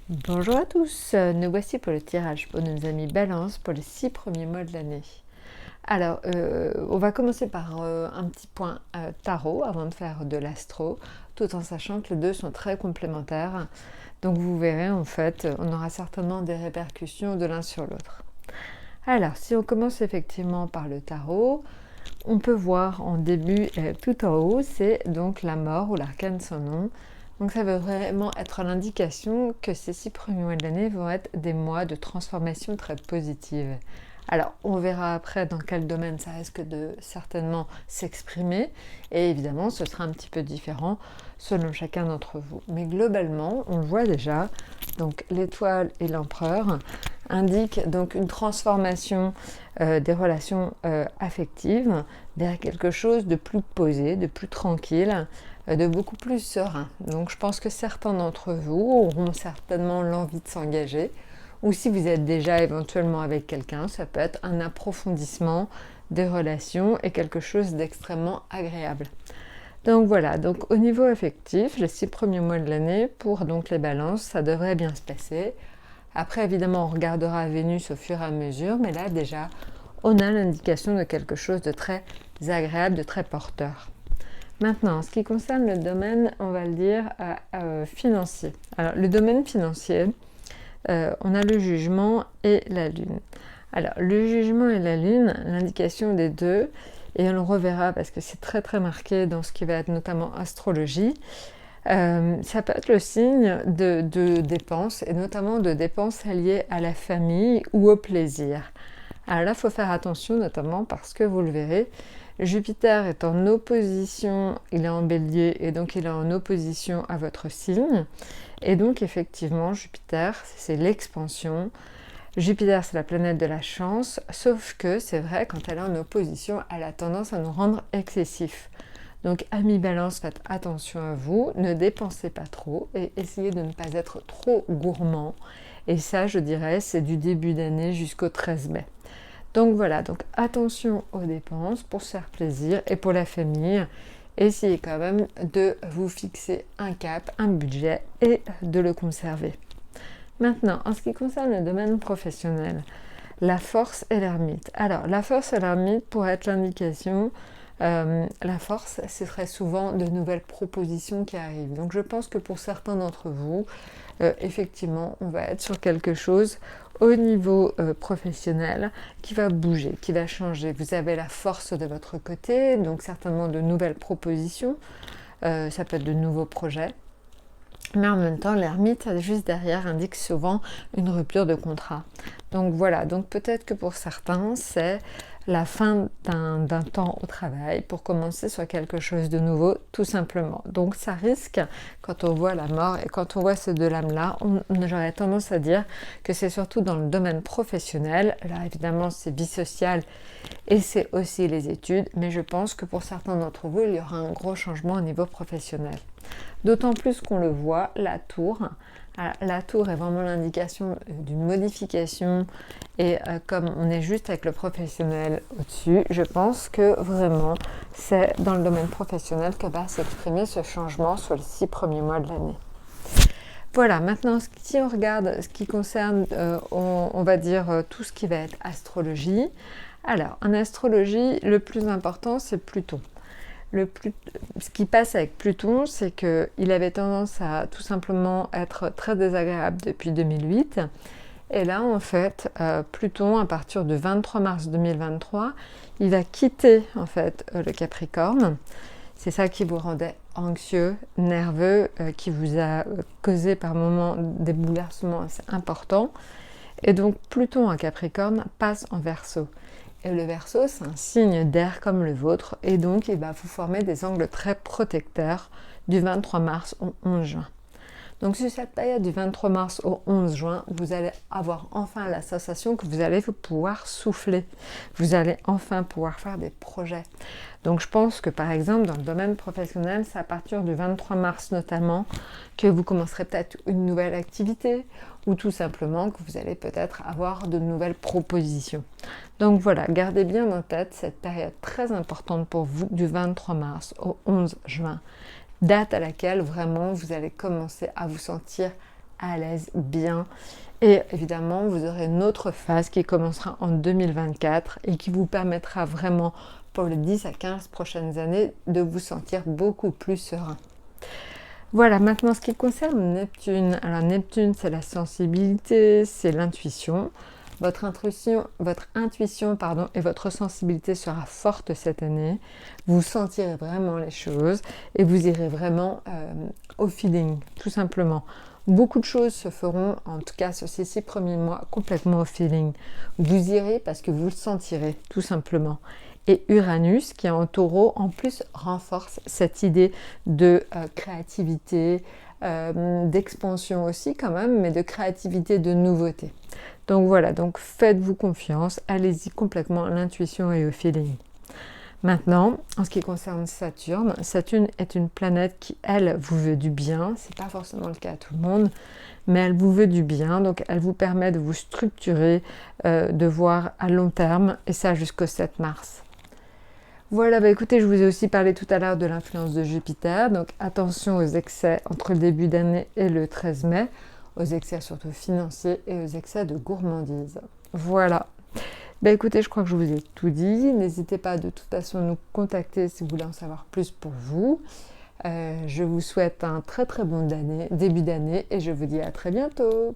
Bonjour à tous, nous voici pour le tirage pour nos amis Balance pour les 6 premiers mois de l'année. Alors, on va commencer par un petit point tarot avant de faire de l'astro, tout en sachant que les deux sont très complémentaires. Donc vous verrez, en fait, on aura certainement des répercussions de l'un sur l'autre. Alors, si on commence effectivement par le tarot, on peut voir en début, tout en haut, c'est donc la mort ou l'arcane sans nom. Donc ça veut vraiment être l'indication que ces 6 premiers mois de l'année vont être des mois de transformation très positive. Alors on verra après dans quel domaine ça risque de certainement s'exprimer et évidemment ce sera un petit peu différent selon chacun d'entre vous. Mais globalement on le voit déjà, donc l'étoile et l'empereur indiquent donc une transformation des relations affectives vers quelque chose de plus posé, de plus tranquille, de beaucoup plus serein. Donc je pense que certains d'entre vous auront certainement l'envie de s'engager, ou si vous êtes déjà éventuellement avec quelqu'un, ça peut être un approfondissement des relations et quelque chose d'extrêmement agréable. Donc voilà, donc au niveau affectif, les 6 premiers mois de l'année, pour donc les balances, ça devrait bien se passer. Après évidemment on regardera Vénus au fur et à mesure, mais là déjà on a l'indication de quelque chose de très agréable, de très porteur. Maintenant, en ce qui concerne le domaine, on va le dire, financier. Alors, le domaine financier, on a le jugement et la lune. Alors, le jugement et la lune, l'indication des deux, et on le reverra parce que c'est très très marqué dans ce qui va être notamment astrologie, ça peut être le signe de dépenses, et notamment de dépenses liées à la famille ou au plaisir. Alors là, il faut faire attention, notamment parce que vous le verrez, Jupiter est en opposition, il est en bélier et donc il est en opposition à votre signe. Et donc effectivement, Jupiter, c'est l'expansion. Jupiter, c'est la planète de la chance, sauf que c'est vrai, quand elle est en opposition, elle a tendance à nous rendre excessifs. Donc, amis Balance, faites attention à vous, ne dépensez pas trop et essayez de ne pas être trop gourmand. Et ça, je dirais, c'est du début d'année jusqu'au 13 mai. Donc voilà, donc attention aux dépenses pour se faire plaisir et pour la famille. Essayez quand même de vous fixer un cap, un budget et de le conserver. Maintenant, en ce qui concerne le domaine professionnel, la force et l'ermite. Alors, la force et l'ermite, pour être l'indication, la force, ce serait souvent de nouvelles propositions qui arrivent. Donc je pense que pour certains d'entre vous, effectivement, on va être sur quelque chose au niveau professionnel qui va bouger, qui va changer. Vous avez la force de votre côté, donc certainement de nouvelles propositions, ça peut être de nouveaux projets. Mais en même temps, l'ermite, juste derrière, indique souvent une rupture de contrat. Donc voilà, donc peut-être que pour certains, c'est la fin d'un temps au travail pour commencer sur quelque chose de nouveau, tout simplement. Donc ça risque, quand on voit la mort et quand on voit ces deux lames-là, j'aurais tendance à dire que c'est surtout dans le domaine professionnel. Là, évidemment, c'est vie sociale et c'est aussi les études, mais je pense que pour certains d'entre vous, il y aura un gros changement au niveau professionnel. D'autant plus qu'on le voit, la tour. La tour est vraiment l'indication d'une modification et comme on est juste avec le professionnel au-dessus, je pense que vraiment c'est dans le domaine professionnel que va s'exprimer ce changement sur les 6 premiers mois de l'année. Voilà, maintenant si on regarde ce qui concerne, on va dire tout ce qui va être astrologie. Alors en astrologie, le plus important c'est Pluton. Ce qui passe avec Pluton, c'est qu'il avait tendance à tout simplement être très désagréable depuis 2008. Et là, en fait, Pluton, à partir du 23 mars 2023, il va quitter en fait le Capricorne. C'est ça qui vous rendait anxieux, nerveux, qui vous a causé par moments des bouleversements assez importants. Et donc Pluton en Capricorne passe en Verseau. Et le Verseau, c'est un signe d'air comme le vôtre, et donc il va vous former des angles très protecteurs du 23 mars au 11 juin. Donc sur cette période du 23 mars au 11 juin, vous allez avoir enfin la sensation que vous allez pouvoir souffler. Vous allez enfin pouvoir faire des projets. Donc je pense que par exemple dans le domaine professionnel, c'est à partir du 23 mars notamment que vous commencerez peut-être une nouvelle activité ou tout simplement que vous allez peut-être avoir de nouvelles propositions. Donc voilà, gardez bien en tête cette période très importante pour vous du 23 mars au 11 juin, date à laquelle vraiment vous allez commencer à vous sentir à l'aise, bien. Et évidemment, vous aurez une autre phase qui commencera en 2024 et qui vous permettra vraiment pour les 10 à 15 prochaines années de vous sentir beaucoup plus serein. Voilà, maintenant ce qui concerne Neptune. Alors Neptune, c'est la sensibilité, c'est l'intuition. Votre intuition et votre sensibilité sera forte cette année. Vous sentirez vraiment les choses et vous irez vraiment au feeling, tout simplement. Beaucoup de choses se feront, en tout cas sur ces 6 premiers mois, complètement au feeling. Vous irez parce que vous le sentirez, tout simplement. Et Uranus, qui est en taureau, en plus renforce cette idée de créativité, d'expansion aussi quand même, mais de créativité, de nouveauté. Donc voilà, donc faites-vous confiance, allez-y complètement à l'intuition et au feeling. Maintenant, en ce qui concerne Saturne, Saturne est une planète qui, elle, vous veut du bien. C'est pas forcément le cas à tout le monde, mais elle vous veut du bien. Donc, elle vous permet de vous structurer, de voir à long terme, et ça jusqu'au 7 mars. Voilà, écoutez, je vous ai aussi parlé tout à l'heure de l'influence de Jupiter. Donc, attention aux excès entre le début d'année et le 13 mai, aux excès surtout financiers et aux excès de gourmandise. Voilà. Écoutez, je crois que je vous ai tout dit. N'hésitez pas de toute façon à nous contacter si vous voulez en savoir plus pour vous. Je vous souhaite un très très bon début d'année et je vous dis à très bientôt.